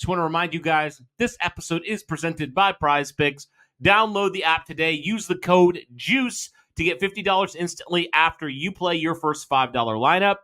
Just want to remind you guys, this episode is presented by Prize Picks. Download the app today. Use the code JUICE to get $50 instantly after you play your first $5 lineup.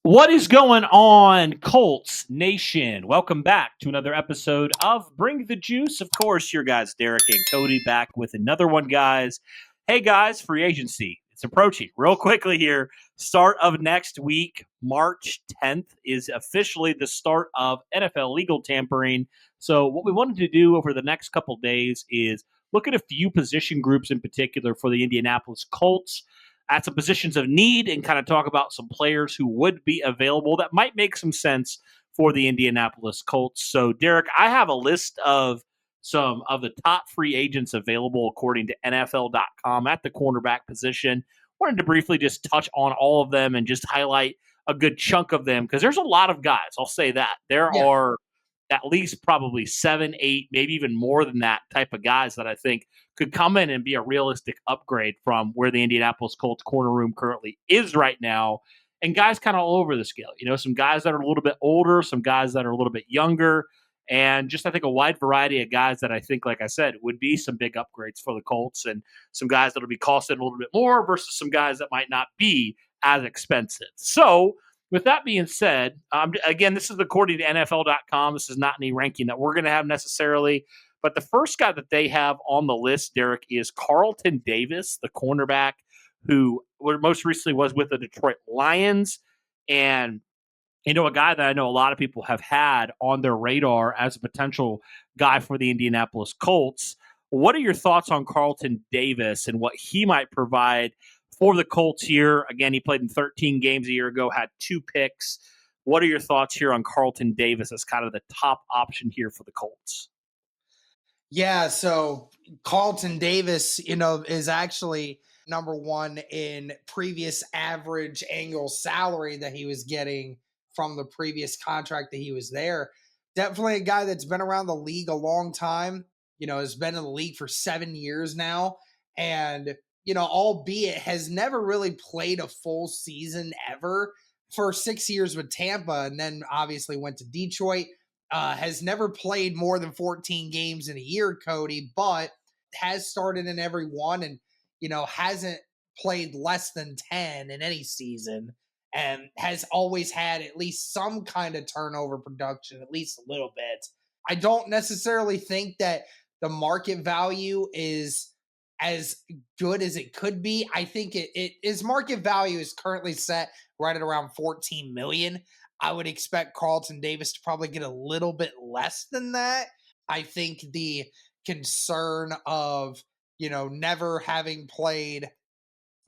What is going on, Colts Nation? Welcome back to another episode of Bring the Juice. Of course, your guys, Derek and Cody, back with another one, guys. Hey, guys, free agency. It's approaching real quickly here. Start of next week, March 10th, is officially the start of NFL legal tampering. So what we wanted to do over the next couple days is look at a few position groups in particular for the Indianapolis Colts at some positions of need and kind of talk about some players who would be available that might make some sense for the Indianapolis Colts. So, Derek, I have a list of some of the top free agents available according to NFL.com at the cornerback position. Wanted to briefly just touch on all of them and just highlight a good chunk of them because there's a lot of guys. I'll say that. There are at least probably 7, 8, maybe even more than that type of guys that I think could come in and be a realistic upgrade from where the Indianapolis Colts corner room currently is right now. And guys kind of all over the scale. You know, some guys that are a little bit older, some guys that are a little bit younger, and just I think a wide variety of guys that I think, like I said, would be some big upgrades for the Colts and some guys that will be costing a little bit more versus some guys that might not be as expensive. So, with that being said, again, this is according to NFL.com. This is not any ranking that we're going to have necessarily. But the first guy that they have on the list, Derek, is Carlton Davis, the cornerback, who most recently was with the Detroit Lions. And, you know, a guy that I know a lot of people have had on their radar as a potential guy for the Indianapolis Colts. What are your thoughts on Carlton Davis and what he might provide for the Colts here? Again, he played in 13 games a year ago, had 2 picks. What are your thoughts here on Carlton Davis as kind of the top option here for the Colts? Yeah, so Carlton Davis, is actually number one in previous average annual salary that he was getting from the previous contract that he was there. Definitely a guy that's been around the league a long time, has been in the league for 7 years now. And albeit has never really played a full season ever for 6 years with Tampa and then obviously went to Detroit. Has never played more than 14 games in a year, Cody, but has started in every one and, hasn't played less than 10 in any season and has always had at least some kind of turnover production, at least a little bit. I don't necessarily think that the market value is as good as it could be. I think his market value is currently set right at around 14 million. I would expect Carlton Davis to probably get a little bit less than that. I think the concern of, never having played,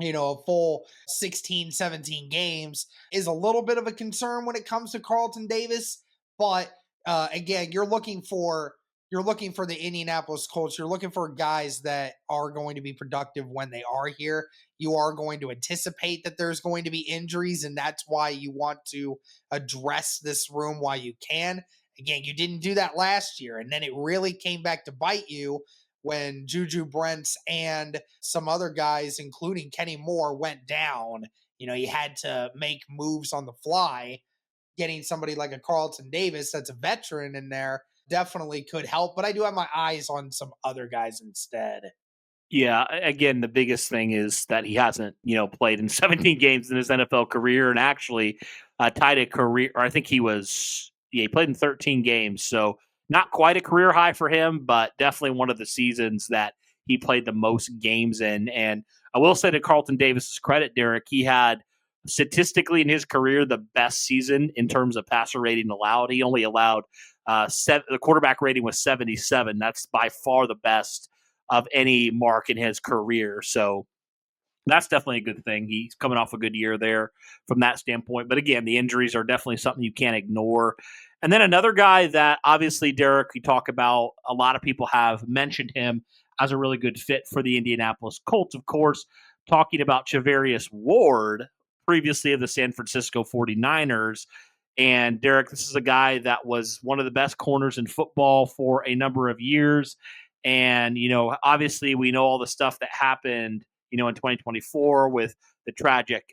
a full 16, 17 games is a little bit of a concern when it comes to Carlton Davis. But again, you're looking for the Indianapolis Colts. You're looking for guys that are going to be productive when they are here. You are going to anticipate that there's going to be injuries, and that's why you want to address this room while you can. Again, you didn't do that last year, and then it really came back to bite you when Juju Brents and some other guys, including Kenny Moore, went down. You had to make moves on the fly. Getting somebody like a Carlton Davis that's a veteran in there definitely could help, but I do have my eyes on some other guys instead. Yeah, again, the biggest thing is that he hasn't, played in 17 games in his NFL career and actually tied a career, or I think he played in 13 games. So not quite a career high for him, but definitely one of the seasons that he played the most games in. And I will say to Carlton Davis's credit, Derek, he had statistically in his career the best season in terms of passer rating allowed. He only allowed the quarterback rating was 77. That's by far the best of any mark in his career. So that's definitely a good thing. He's coming off a good year there from that standpoint. But again, the injuries are definitely something you can't ignore. And then another guy that obviously, Derek, we talk about, a lot of people have mentioned him as a really good fit for the Indianapolis Colts, of course, talking about Charvarius Ward, previously of the San Francisco 49ers. And Derek, this is a guy that was one of the best corners in football for a number of years. And, obviously we know all the stuff that happened, in 2024 with the tragic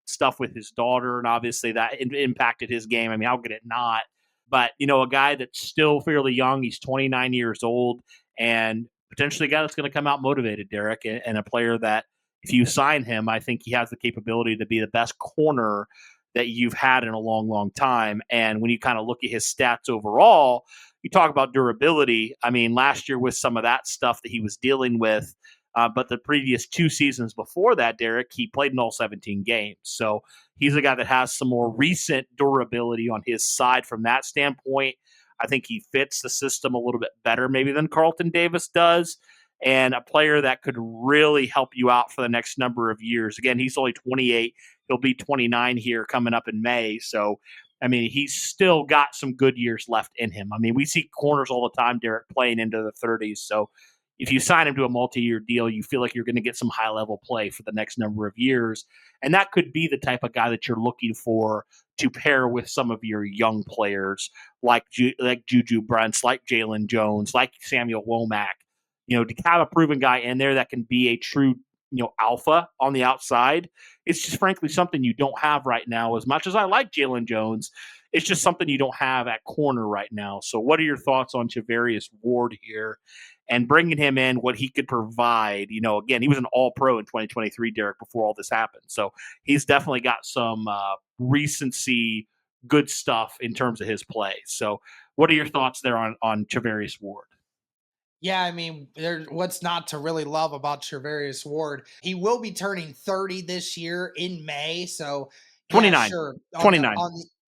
stuff with his daughter. And obviously that impacted his game. I mean, how could it not? But, a guy that's still fairly young, he's 29 years old, and potentially a guy that's going to come out motivated, Derek, and a player that if you sign him, I think he has the capability to be the best corner that you've had in a long, long time. And when you kind of look at his stats overall, you talk about durability. I mean, last year with some of that stuff that he was dealing with, but the previous 2 seasons before that, Derek, he played in all 17 games. So he's a guy that has some more recent durability on his side from that standpoint. I think he fits the system a little bit better maybe than Carlton Davis does, and a player that could really help you out for the next number of years. Again, he's only 28. He'll be 29 here coming up in May. So, I mean, he's still got some good years left in him. I mean, we see corners all the time, Derek, playing into the 30s. So if you sign him to a multi-year deal, you feel like you're going to get some high-level play for the next number of years. And that could be the type of guy that you're looking for to pair with some of your young players like Juju Brents, like Jalen Jones, like Samuel Womack. To have a proven guy in there that can be a true, alpha on the outside. It's just frankly something you don't have right now. As much as I like Jalen Jones, it's just something you don't have at corner right now. So what are your thoughts on Charvarius Ward here and bringing him in, what he could provide? Again, he was an all-pro in 2023, Derek, before all this happened. So he's definitely got some recency good stuff in terms of his play. So what are your thoughts there on Charvarius Ward? Yeah, I mean, there's what's not to really love about Charvarius Ward. He will be turning 30 this year in May. So, yeah, 29. sure. 29.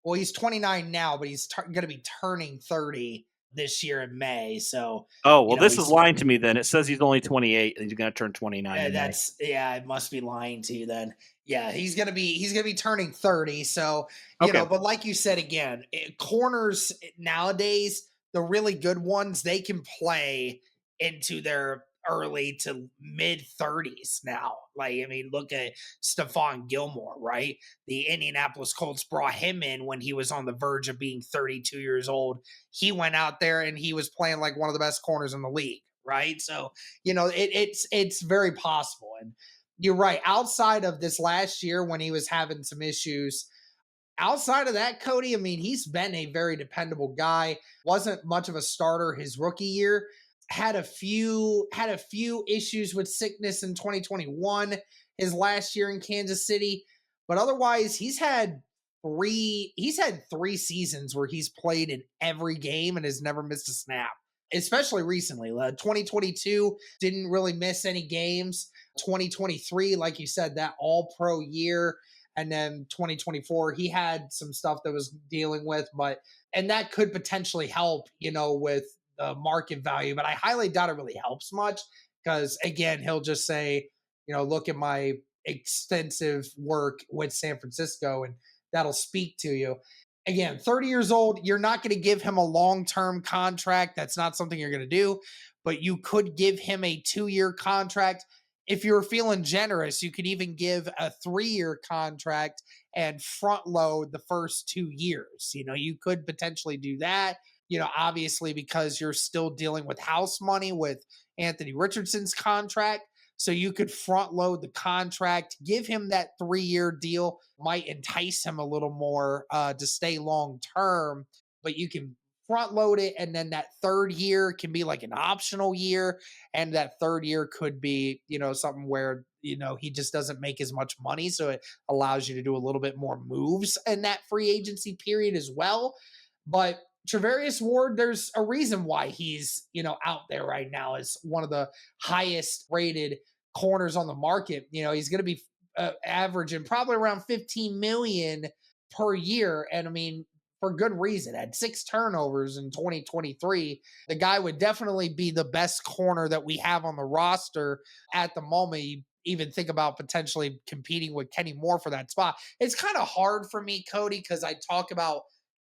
Well, he's 29 now, but he's going to be turning 30 this year in May. So, Oh, well, this is lying to me then. It says he's only 28 and he's going to turn 29. it must be lying to you then. Yeah, he's going to be turning 30. So, Okay. but like you said again, corners nowadays, the really good ones, they can play into their early to mid 30s now. Like, I mean, look at Stephon Gilmore, right? The Indianapolis Colts brought him in when he was on the verge of being 32 years old. He went out there and he was playing like one of the best corners in the league, right? So, it's very possible. And you're right. Outside of this last year when he was having some issues, outside of that, Cody, I mean, he's been a very dependable guy. Wasn't much of a starter his rookie year. Had a few issues with sickness in 2021, his last year in Kansas City. But otherwise, he's had three seasons where he's played in every game and has never missed a snap. Especially recently. 2022 didn't really miss any games. 2023, like you said, that all-pro year. And then 2024, he had some stuff that was dealing with, and that could potentially help, with the market value. But I highly doubt it really helps much because, again, he'll just say, look at my extensive work with San Francisco, and that'll speak to you. Again, 30 years old, you're not going to give him a long-term contract. That's not something you're going to do, but you could give him a 2-year contract. If you're feeling generous, you could even give a 3-year contract and front load the first 2 years. You could potentially do that, obviously because you're still dealing with house money with Anthony Richardson's contract. So you could front load the contract, give him that 3-year deal, might entice him a little more to stay long term, but you can front load it. And then that third year can be like an optional year. And that third year could be, something where, he just doesn't make as much money. So it allows you to do a little bit more moves in that free agency period as well. But Charvarius Ward, there's a reason why he's, out there right now as one of the highest rated corners on the market. He's going to be averaging probably around 15 million per year. And I mean, for good reason. Had 6 turnovers in 2023. The guy would definitely be the best corner that we have on the roster at the moment. You even think about potentially competing with Kenny Moore for that spot. It's kind of hard for me, Cody, because I talk about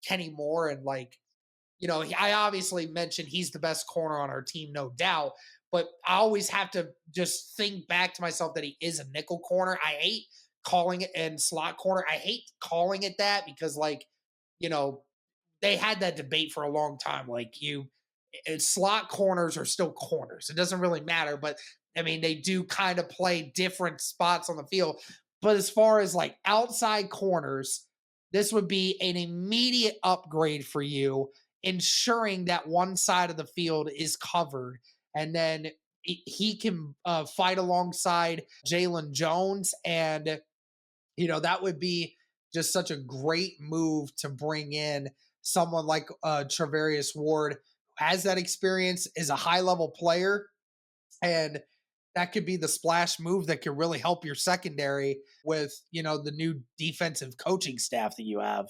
Kenny Moore and I obviously mentioned he's the best corner on our team, no doubt. But I always have to just think back to myself that he is a nickel corner. I hate calling it and slot corner. I hate calling it that because they had that debate for a long time. slot corners are still corners. It doesn't really matter, but I mean, they do kind of play different spots on the field. But as far as like outside corners, this would be an immediate upgrade for you, ensuring that one side of the field is covered. And then he can fight alongside Jalen Jones. And, that would be just such a great move to bring in someone like Charvarius Ward, who has that experience, is a high level player. And that could be the splash move that could really help your secondary with, the new defensive coaching staff that you have.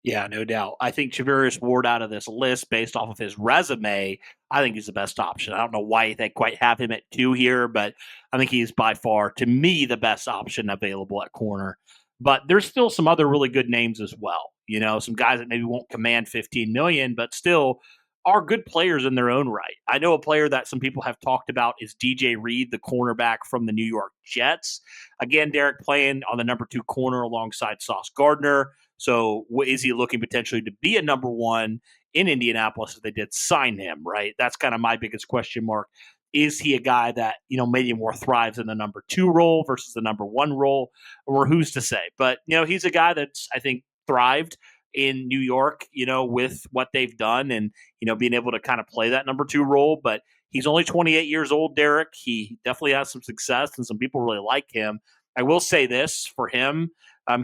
Yeah, no doubt. I think Charvarius Ward out of this list, based off of his resume, I think he's the best option. I don't know why they quite have him at 2 here, but I think he's by far, to me, the best option available at corner. But there's still some other really good names as well. Some guys that maybe won't command $15 million, but still are good players in their own right. I know a player that some people have talked about is DJ Reed, the cornerback from the New York Jets. Again, Derek playing on the number 2 corner alongside Sauce Gardner. So is he looking potentially to be a number 1 in Indianapolis if they did sign him, right? That's kind of my biggest question mark. Is he a guy that, maybe more thrives in the number 2 role versus the number 1 role, or who's to say? But, he's a guy that's, I think, thrived in New York, with what they've done and, being able to kind of play that number 2 role. But he's only 28 years old, Derek. He definitely has some success and some people really like him. I will say this for him.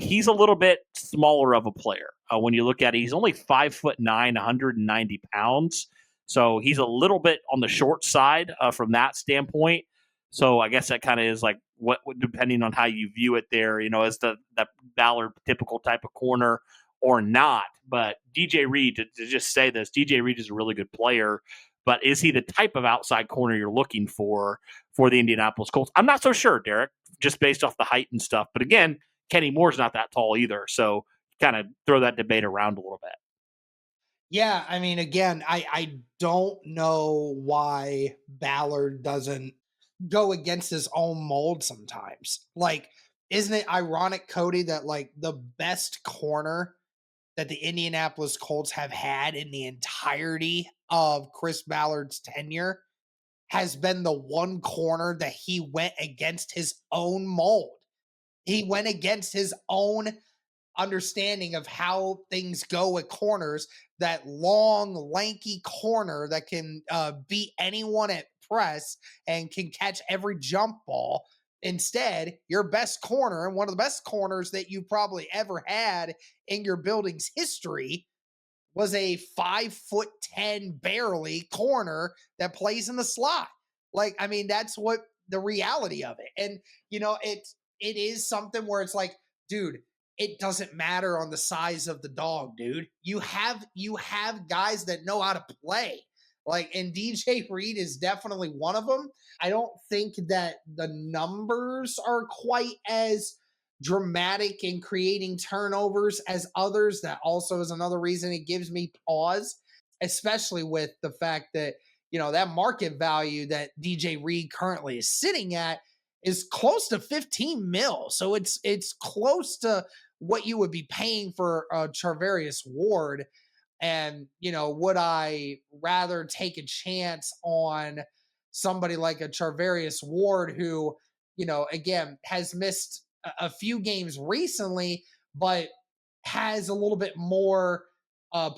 He's a little bit smaller of a player. When you look at it, he's only 5'9", 190 pounds. So he's a little bit on the short side from that standpoint. So I guess that kind of is like what, depending on how you view it there, is that Ballard typical type of corner or not. But DJ Reed, to just say this, DJ Reed is a really good player. But is he the type of outside corner you're looking for the Indianapolis Colts? I'm not so sure, Derek, just based off the height and stuff. But again, Kenny Moore's not that tall either. So kind of throw that debate around a little bit. Yeah, I mean, again, I don't know why Ballard doesn't go against his own mold sometimes. Like, isn't it ironic, Cody, that like the best corner that the Indianapolis Colts have had in the entirety of Chris Ballard's tenure has been the one corner that he went against his own mold. He went against his own understanding of how things go at corners, that long, lanky corner that can beat anyone at press and can catch every jump ball. Instead, your best corner and one of the best corners that you probably ever had in your building's history was a 5'10" barely corner that plays in the slot. Like, I mean, that's what the reality of it. And, it is something where it's like, dude, it doesn't matter on the size of the dog, dude. You have guys that know how to play. Like, and DJ Reed is definitely one of them. I don't think that the numbers are quite as dramatic in creating turnovers as others. That also is another reason it gives me pause, especially with the fact that, that market value that DJ Reed currently is sitting at is close to 15 mil. So it's close to what you would be paying for Charvarius Ward. And, would I rather take a chance on somebody like a Charvarius Ward who, again, has missed a few games recently, but has a little bit more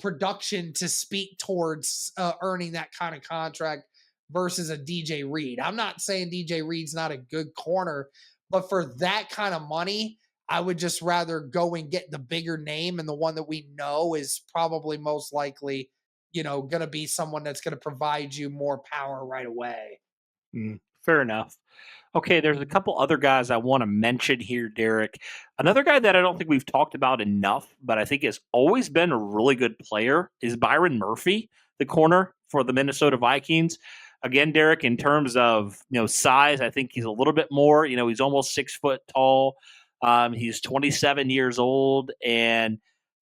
production to speak towards earning that kind of contract versus a DJ Reed? I'm not saying DJ Reed's not a good corner, but for that kind of money, I would just rather go and get the bigger name and the one that we know is probably most likely, going to be someone that's going to provide you more power right away. Fair enough. Okay, there's a couple other guys I want to mention here, Derek. Another guy that I don't think we've talked about enough, but I think has always been a really good player is Byron Murphy, the corner for the Minnesota Vikings. Again, Derek, in terms of size, I think he's a little bit more. He's almost 6 foot tall. He's 27 years old, and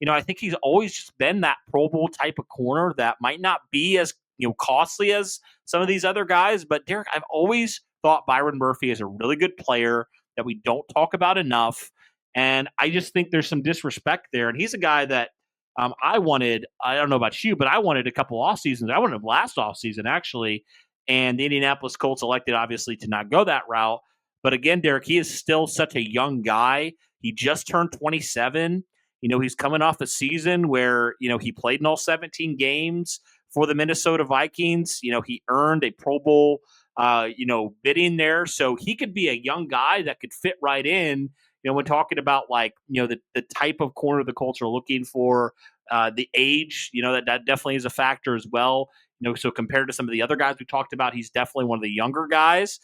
I think he's always just been that Pro Bowl type of corner that might not be as costly as some of these other guys. But Derek, I've always thought Byron Murphy is a really good player that we don't talk about enough, and I just think there's some disrespect there. And he's a guy that I don't know about you, but I wanted a couple off seasons. I wanted him last off season actually, and the Indianapolis Colts elected obviously to not go that route. But again, Derek, he is still such a young guy. He just turned 27. He's coming off a season where, he played in all 17 games for the Minnesota Vikings. He earned a Pro Bowl, bidding there. So he could be a young guy that could fit right in, when talking about the type of corner the Colts are looking for, the age, that definitely is a factor as well. So compared to some of the other guys we talked about, he's definitely one of the younger guys.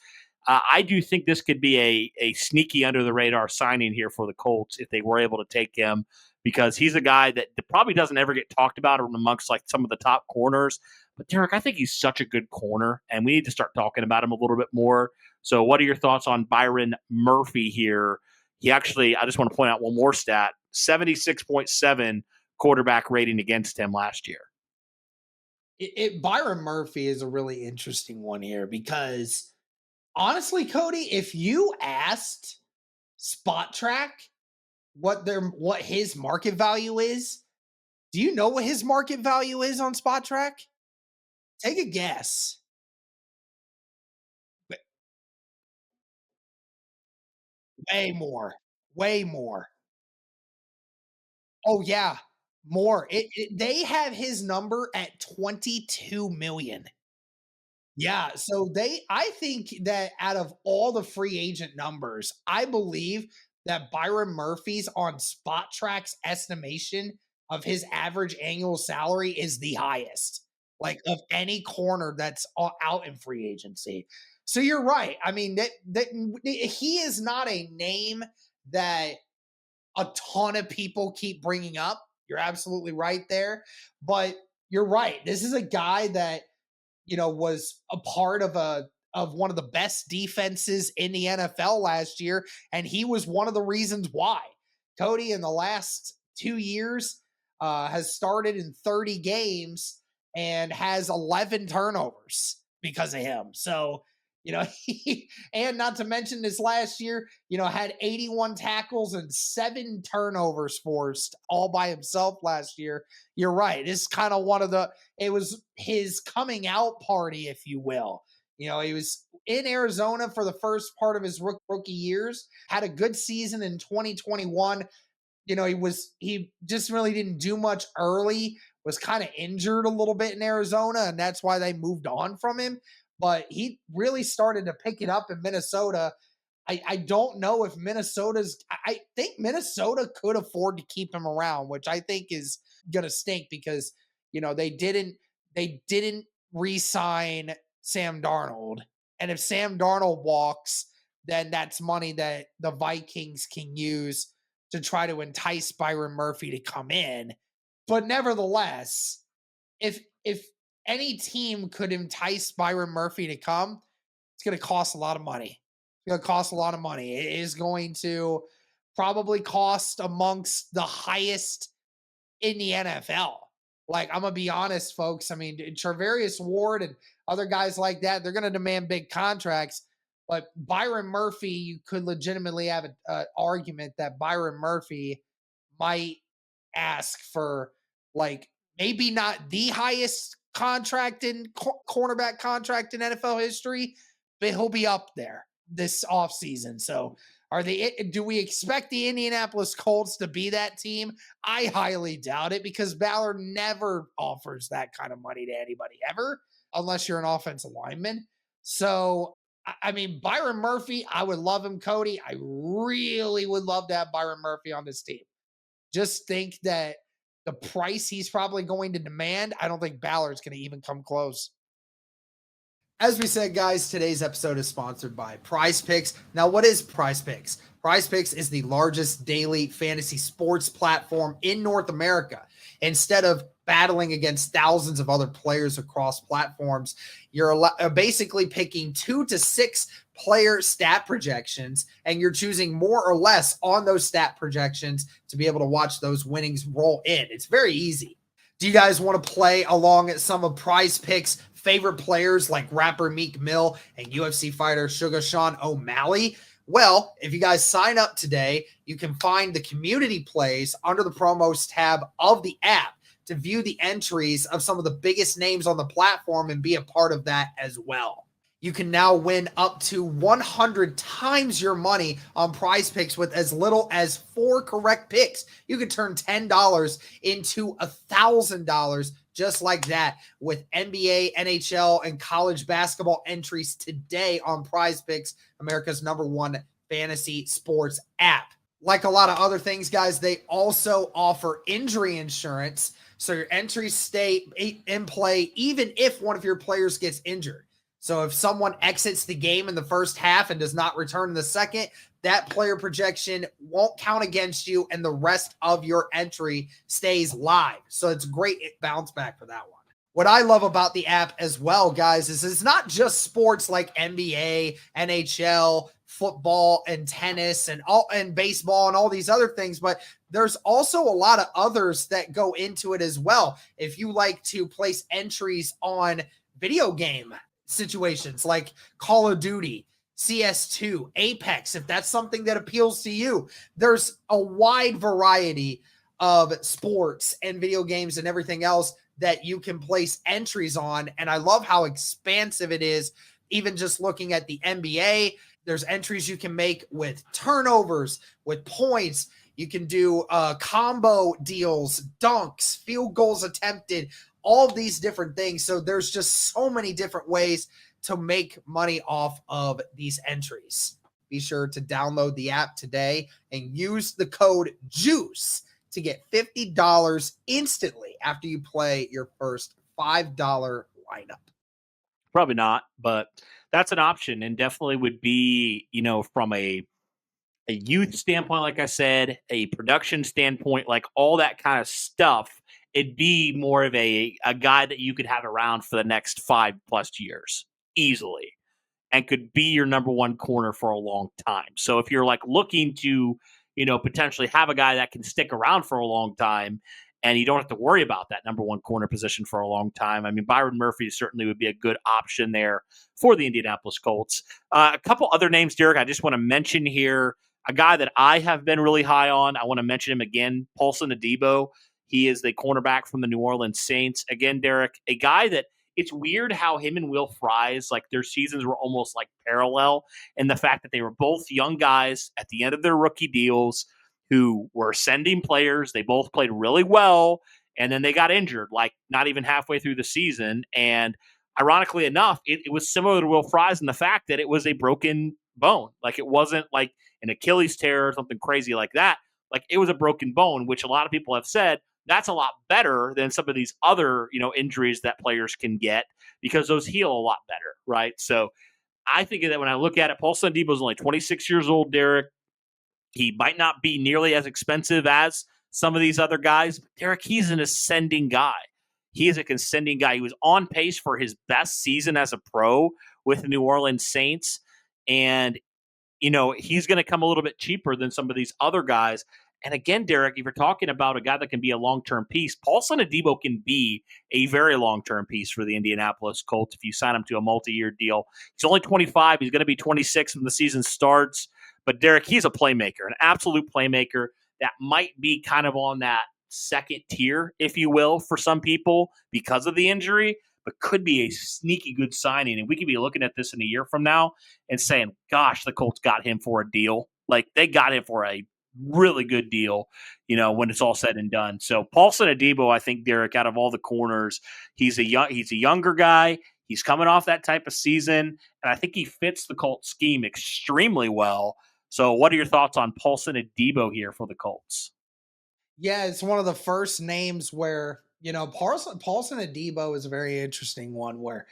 I do think this could be a sneaky under the radar signing here for the Colts if they were able to take him, because he's a guy that probably doesn't ever get talked about amongst some of the top corners. But Derek, I think he's such a good corner, and we need to start talking about him a little bit more. So what are your thoughts on Byron Murphy here? He actually, I just want to point out one more stat, 76.7 quarterback rating against him last year. Byron Murphy is a really interesting one here because honestly, Cody, if you asked Spot Track what his market value is, do you know what his market value is on Spot Track? Take a guess. Way more. Way more. Oh yeah, more. They have his number at 22 million. Yeah, so I think that out of all the free agent numbers, I believe that Byron Murphy's on Spot Track's estimation of his average annual salary is the highest, like of any corner that's out in free agency. So you're right. I mean, that he is not a name that a ton of people keep bringing up. You're absolutely right there, but you're right. This is a guy that was a part of one of the best defenses in the NFL last year, and he was one of the reasons why. Cody, in the last 2 years, has started in 30 games and has 11 turnovers because of him. So, and not to mention this last year, had 81 tackles and 7 turnovers forced all by himself last year. You're right. It's kind of it was his coming out party, if you will. He was in Arizona for the first part of his rookie years, had a good season in 2021. He just really didn't do much early, was kind of injured a little bit in Arizona, and that's why they moved on from him. But he really started to pick it up in Minnesota. I don't know if I think Minnesota could afford to keep him around, which I think is gonna stink because they didn't re-sign Sam Darnold. And if Sam Darnold walks, then that's money that the Vikings can use to try to entice Byron Murphy to come in. But nevertheless, if any team could entice Byron Murphy to come, it's going to cost a lot of money. It's going to cost a lot of money. It is going to probably cost amongst the highest in the NFL. Like, I'm going to be honest, folks. I mean, Charvarius Ward and other guys like that, they're going to demand big contracts. But Byron Murphy, you could legitimately have an argument that Byron Murphy might ask for, like, maybe not the highest contract in cornerback contract in NFL history, but he'll be up there this offseason. So do we expect the Indianapolis Colts to be that team? I highly doubt it because Ballard never offers that kind of money to anybody ever, unless you're an offensive lineman. So, I mean, Byron Murphy, I would love him, Cody. I really would love to have Byron Murphy on this team. Just think that the price he's probably going to demand, I don't think Ballard's going to even come close. As we said, guys, today's episode is sponsored by Prize Picks. Now, what is Prize Picks? Prize Picks is the largest daily fantasy sports platform in North America. Instead of battling against thousands of other players across platforms, you're basically picking 2 to 6 player stat projections, and you're choosing more or less on those stat projections to be able to watch those winnings roll in. It's very easy. Do you guys want to play along at some of Prize Picks' favorite players like rapper Meek Mill and UFC fighter Sugar Sean O'Malley? Well, if you guys sign up today, you can find the community plays under the promos tab of the app to view the entries of some of the biggest names on the platform and be a part of that as well. You can now win up to 100 times your money on Prize Picks with as little as 4 correct picks. You can turn $10 into $1,000 just like that with NBA, NHL, and college basketball entries today on Prize Picks, America's #1 fantasy sports app. Like a lot of other things, guys, they also offer injury insurance, so your entries stay in play even if one of your players gets injured. So if someone exits the game in the first half and does not return in the second, that player projection won't count against you and the rest of your entry stays live. So it's great bounce back for that one. What I love about the app as well, guys, is it's not just sports like NBA, NHL, football, and tennis, and baseball, and all these other things, but there's also a lot of others that go into it as well. If you like to place entries on video game situations like Call of Duty, CS2, Apex, if that's something that appeals to you, there's a wide variety of sports and video games and everything else that you can place entries on. And I love how expansive it is. Even just looking at the NBA, there's entries you can make with turnovers, with points. You can do combo deals, dunks, field goals attempted, all of these different things. So there's just so many different ways to make money off of these entries. Be sure to download the app today and use the code JUICE to get $50 instantly after you play your first $5 lineup. Probably not, but that's an option, and definitely would be, from a youth standpoint, like I said, a production standpoint, like all that kind of stuff, it'd be more of a guy that you could have around for the next 5+ years easily and could be your #1 corner for a long time. So if you're like looking to, potentially have a guy that can stick around for a long time and you don't have to worry about that #1 corner position for a long time, I mean, Byron Murphy certainly would be a good option there for the Indianapolis Colts. A couple other names, Derek, I just want to mention here. A guy that I have been really high on, I want to mention him again, Paulson Adebo. He is the cornerback from the New Orleans Saints. Again, Derek, a guy that it's weird how him and Will Fries, like their seasons were almost like parallel in the fact that they were both young guys at the end of their rookie deals who were ascending players. They both played really well, and then they got injured, like not even halfway through the season. And ironically enough, it was similar to Will Fries in the fact that it was a broken bone. Like it wasn't like an Achilles tear or something crazy like that. Like it was a broken bone, which a lot of people have said that's a lot better than some of these other, injuries that players can get because those heal a lot better, right? So I think that when I look at it, Paulson Adebo is only 26 years old, Derek. He might not be nearly as expensive as some of these other guys, but Derek, he's an ascending guy. He is a ascending guy. He was on pace for his best season as a pro with the New Orleans Saints. And, he's going to come a little bit cheaper than some of these other guys. And again, Derek, if you're talking about a guy that can be a long-term piece, Paulson Adebo can be a very long-term piece for the Indianapolis Colts if you sign him to a multi-year deal. He's only 25. He's going to be 26 when the season starts. But Derek, he's a playmaker, an absolute playmaker that might be kind of on that second tier, if you will, for some people because of the injury, but could be a sneaky good signing. And we could be looking at this in a year from now and saying, gosh, the Colts got him for a deal. Like they got him for a really good deal, when it's all said and done. So Paulson Adebo, I think, Derek, out of all the corners, he's a younger guy. He's coming off that type of season, and I think he fits the Colts scheme extremely well. So what are your thoughts on Paulson Adebo here for the Colts? Yeah, it's one of the first names where, Paulson Adebo is a very interesting one where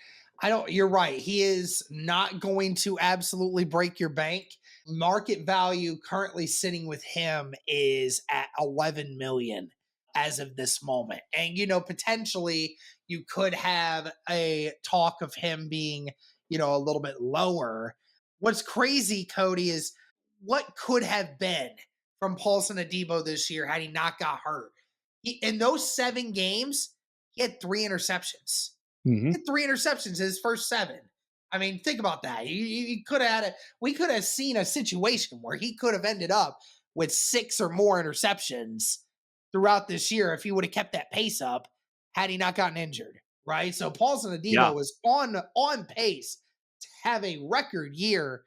you're right. He is not going to absolutely break your bank. Market value currently sitting with him is at 11 million as of this moment. And, potentially you could have a talk of him being, a little bit lower. What's crazy, Cody, is what could have been from Paulson Adebo this year had he not got hurt. In those 7 games, he had 3 interceptions. Mm-hmm. He had 3 interceptions in his first 7. I mean, think about that. You could have we could have seen a situation where he could have ended up with 6 or more interceptions throughout this year if he would have kept that pace up had he not gotten injured, right? So Paulson Yeah. Adebo was on pace to have a record year,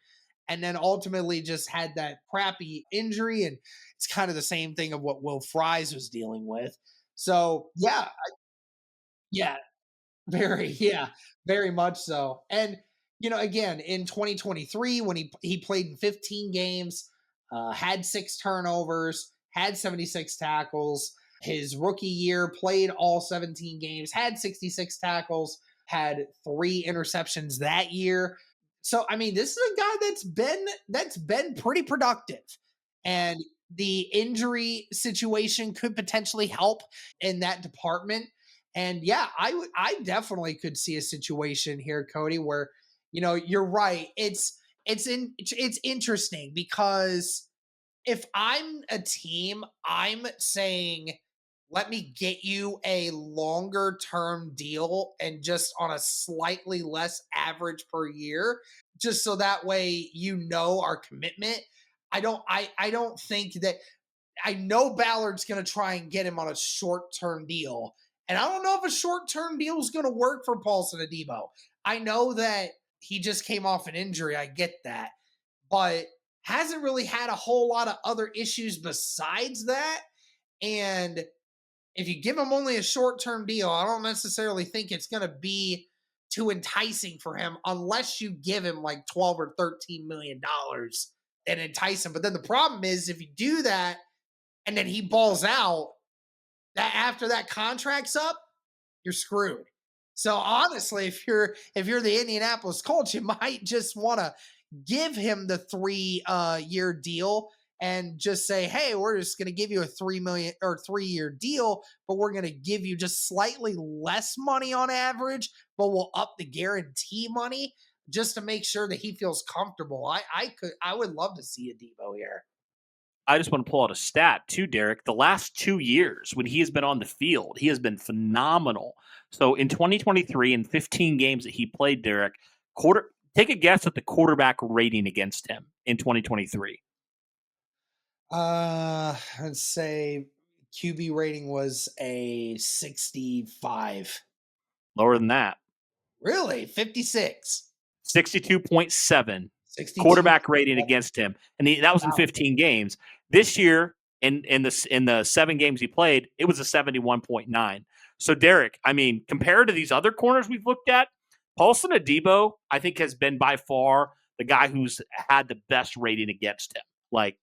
and then ultimately just had that crappy injury, and it's kind of the same thing of what Will Fries was dealing with. So yeah, yeah, very much so. And again, in 2023, when he played in 15 games, had 6 turnovers, had 76 tackles. His rookie year, played all 17 games, had 66 tackles, had 3 interceptions that year. So I mean, this is a guy that's been pretty productive, and the injury situation could potentially help in that department. And yeah, I definitely could see a situation here, Cody, where you're right. It's interesting because if I'm a team, I'm saying, let me get you a longer term deal and just on a slightly less average per year, just so that way our commitment. I don't think that I know Ballard's going to try and get him on a short term deal. And I don't know if a short term deal is going to work for Paulson Adebo. I know that he just came off an injury. I get that. But hasn't really had a whole lot of other issues besides that. And if you give him only a short term deal, I don't necessarily think it's going to be too enticing for him unless you give him like 12 or $13 million and entice him. But then the problem is if you do that, and then he balls out, that after that contract's up, you're screwed. So honestly, if you're the Indianapolis Colts, you might just want to give him the 3 year deal and just say, hey, we're just going to give you a 3 million or 3 year deal, but we're going to give you just slightly less money on average, but we'll up the guarantee money just to make sure that he feels comfortable. I would love to see a Debo here. I just want to pull out a stat too, Derek. The last 2 years when he has been on the field, he has been phenomenal. So in 2023, in 15 games that he played, Derek, take a guess at the quarterback rating against him in 2023. I'd say QB rating was a 65. Lower than that. Really? 56. 62.7 62. quarterback rating against him, and that was in 15 games. This year, in the 7 games he played, it was a 71.9. So, Derek, I mean, compared to these other corners we've looked at, Paulson Adebo, I think, has been by far the guy who's had the best rating against him. Like,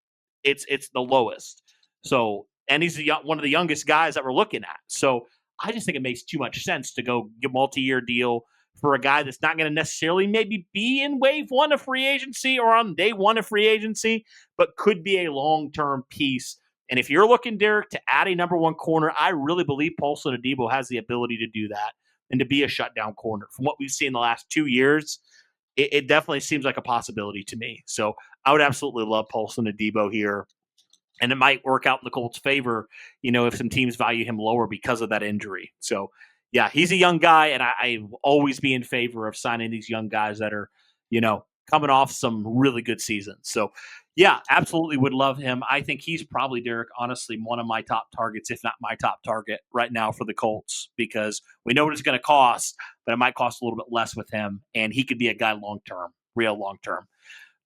it's the lowest. So, and he's one of the youngest guys that we're looking at. So, I just think it makes too much sense to go get a multi-year deal for a guy that's not going to necessarily maybe be in wave 1 of free agency or on day 1 of free agency, but could be a long-term piece. And if you're looking, Derek, to add a number 1 corner, I really believe Paulson Adebo has the ability to do that and to be a shutdown corner. From what we've seen the last 2 years, it definitely seems like a possibility to me. So I would absolutely love Paulson Adebo here. And it might work out in the Colts' favor, if some teams value him lower because of that injury. So, yeah, he's a young guy, and I will always be in favor of signing these young guys that are, coming off some really good seasons. So, yeah, absolutely would love him. I think he's probably, Derek, honestly, one of my top targets, if not my top target right now for the Colts, because we know what it's going to cost, but it might cost a little bit less with him, and he could be a guy long-term, real long-term.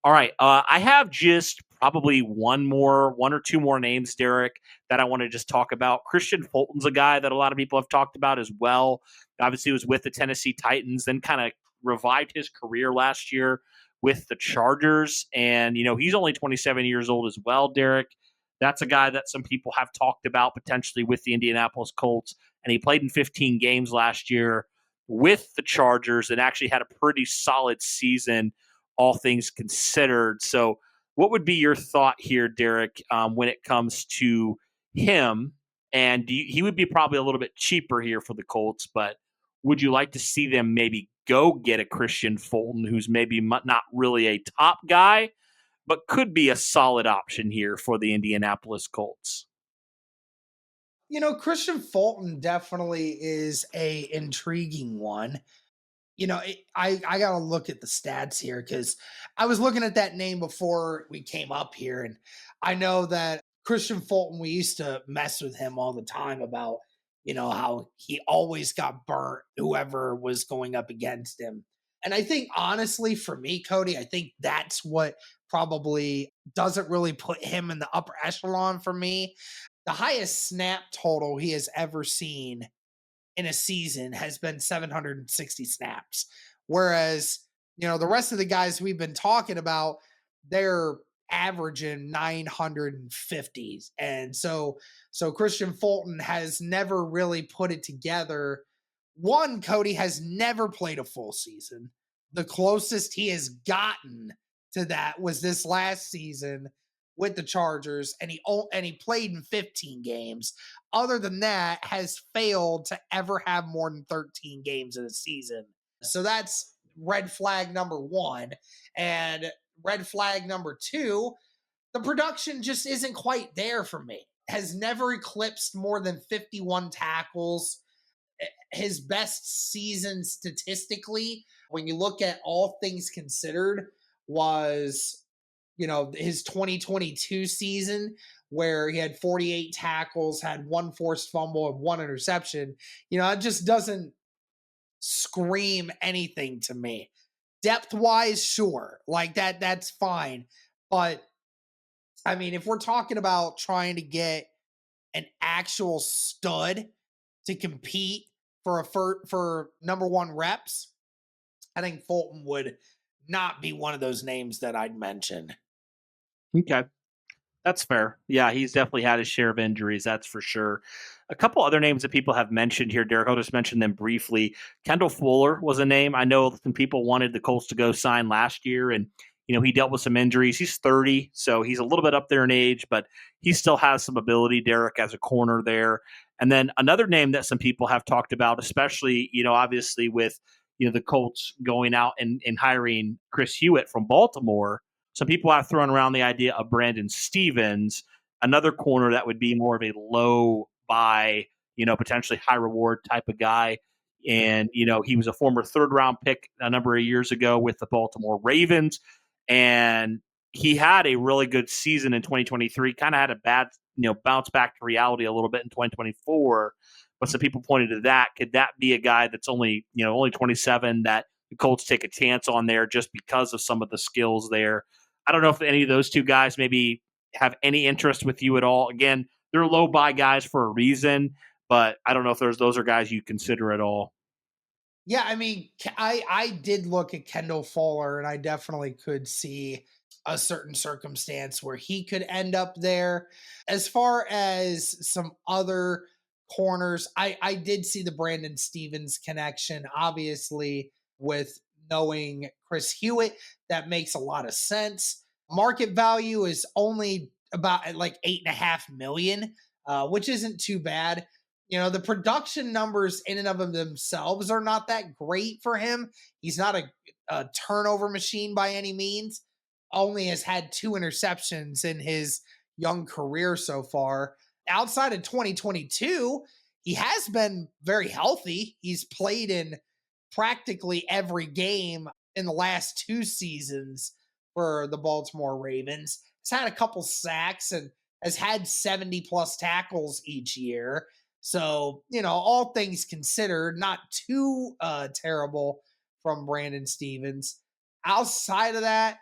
All right. I have just probably one or two more names, Derek, that I want to just talk about. Christian Fulton's a guy that a lot of people have talked about as well. Obviously, he was with the Tennessee Titans, then kind of revived his career last year with the Chargers. And, he's only 27 years old as well, Derek. That's a guy that some people have talked about potentially with the Indianapolis Colts. And he played in 15 games last year with the Chargers and actually had a pretty solid season, all things considered. So what would be your thought here, Derek, when it comes to him? And he would be probably a little bit cheaper here for the Colts, but would you like to see them maybe go get a Christian Fulton, who's maybe not really a top guy, but could be a solid option here for the Indianapolis Colts? Christian Fulton definitely is a intriguing one. I got to look at the stats here because I was looking at that name before we came up here. And I know that Christian Fulton, we used to mess with him all the time about, how he always got burnt, whoever was going up against him. And I think, honestly, for me, Cody, I think that's what probably doesn't really put him in the upper echelon for me. The highest snap total he has ever seen in a season has been 760 snaps. Whereas, the rest of the guys we've been talking about, they're averaging 950s. And so Christian Fulton has never really put it together. One, Cody has never played a full season. The closest he has gotten to that was this last season with the Chargers, and he played in 15 games. Other than that, has failed to ever have more than 13 games in a season. So that's red flag number one. And red flag number two, the production just isn't quite there for me. Has never eclipsed more than 51 tackles. His best season statistically, when you look at all things considered, was his 2022 season where he had 48 tackles, had one forced fumble and one interception. It just doesn't scream anything to me. Depth wise, sure, like that's fine. But I mean, if we're talking about trying to get an actual stud to compete for number one reps, I think Fulton would not be one of those names that I'd mention. Okay. That's fair. Yeah, he's definitely had his share of injuries, that's for sure. A couple other names that people have mentioned here, Derek, I'll just mention them briefly. Kendall Fuller was a name. I know some people wanted the Colts to go sign last year, and he dealt with some injuries. He's 30, so he's a little bit up there in age, but he still has some ability, Derek, as a corner there. And then another name that some people have talked about, especially, obviously with the Colts going out and hiring Chris Hewitt from Baltimore. Some people have thrown around the idea of Brandon Stevens, another corner that would be more of a low buy, potentially high reward type of guy. And, he was a former third round pick a number of years ago with the Baltimore Ravens. And he had a really good season in 2023, kind of had a bad, bounce back to reality a little bit in 2024. But some people pointed to that. Could that be a guy that's only 27 that the Colts take a chance on there just because of some of the skills there? I don't know if any of those two guys maybe have any interest with you at all. Again, they're low buy guys for a reason, but I don't know if those are guys you consider at all. Yeah, I mean, I did look at Kendall Fuller, and I definitely could see a certain circumstance where he could end up there. As far as some other corners, I did see the Brandon Stevens connection, obviously, with knowing Chris Hewitt. That makes a lot of sense. Market value is only about like 8.5 million, which isn't too bad. The production numbers in and of themselves are not that great for him. He's not a turnover machine by any means. Only has had 2 interceptions in his young career so far. Outside of 2022, he has been very healthy. He's played in practically every game in the last 2 seasons for the Baltimore Ravens. He's had a couple sacks and has had 70 plus tackles each year. So, all things considered, not too terrible from Brandon Stevens. Outside of that,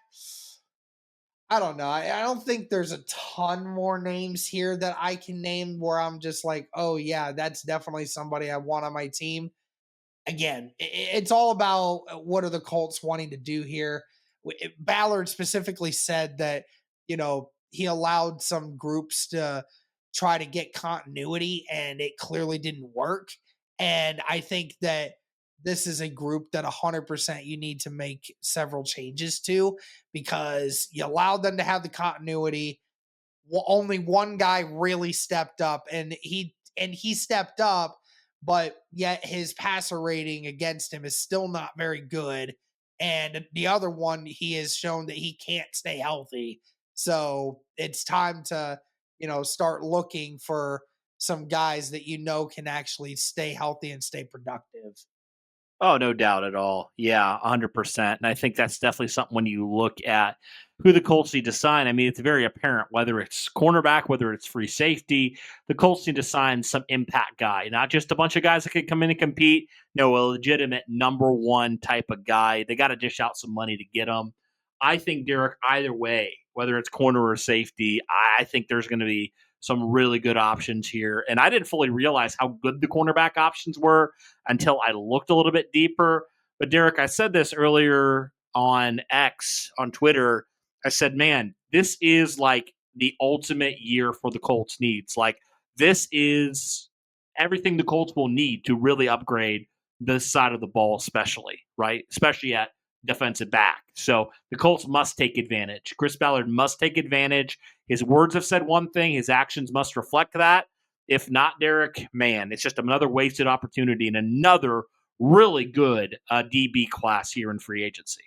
I don't know. I don't think there's a ton more names here that I can name where I'm just like, oh, yeah, that's definitely somebody I want on my team. Again, it's all about what are the Colts wanting to do here. Ballard specifically said that, he allowed some groups to try to get continuity and it clearly didn't work. And I think that this is a group that 100% you need to make several changes to because you allowed them to have the continuity. Only one guy really stepped up and he stepped up, but yet his passer rating against him is still not very good. And the other one, he has shown that he can't stay healthy. So it's time to, start looking for some guys that can actually stay healthy and stay productive. Oh, no doubt at all. Yeah, 100%. And I think that's definitely something when you look at who the Colts need to sign. I mean, it's very apparent whether it's cornerback, whether it's free safety, the Colts need to sign some impact guy, not just a bunch of guys that can come in and compete. No, a legitimate number one type of guy. They got to dish out some money to get him. I think, Derek, either way, whether it's corner or safety, I think there's going to be some really good options here. And I didn't fully realize how good the cornerback options were until I looked a little bit deeper. But Derek, I said this earlier on X, on Twitter. I said, man, this is like the ultimate year for the Colts needs. Like, this is everything the Colts will need to really upgrade this side of the ball, especially, right? Especially at defensive back. So the Colts must take advantage. Chris Ballard must take advantage. His words have said one thing, his actions must reflect that. If not, Derek, man, it's just another wasted opportunity and another really good DB class here in free agency.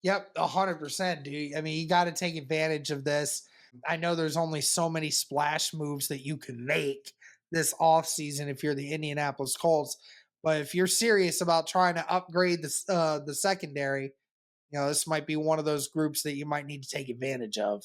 Yep, 100%, dude. I mean, you got to take advantage of this. I know there's only so many splash moves that you can make this offseason if you're the Indianapolis Colts. But if you're serious about trying to upgrade the secondary, this might be one of those groups that you might need to take advantage of.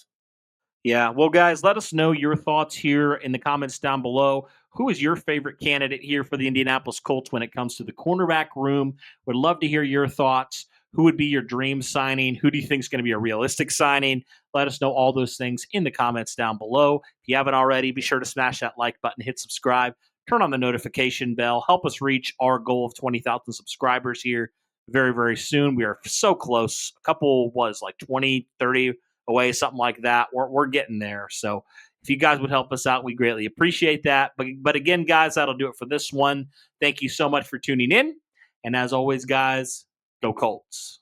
Yeah, well, guys, let us know your thoughts here in the comments down below. Who is your favorite candidate here for the Indianapolis Colts when it comes to the cornerback room? Would love to hear your thoughts. Who would be your dream signing? Who do you think is going to be a realistic signing? Let us know all those things in the comments down below. If you haven't already, be sure to smash that like button, hit subscribe, turn on the notification bell. Help us reach our goal of 20,000 subscribers here very, very soon. We are so close. A couple was like 20, 30 away, something like that. We're getting there. So if you guys would help us out, we greatly appreciate that. But again, guys, that'll do it for this one. Thank you so much for tuning in. And as always, guys, go Colts.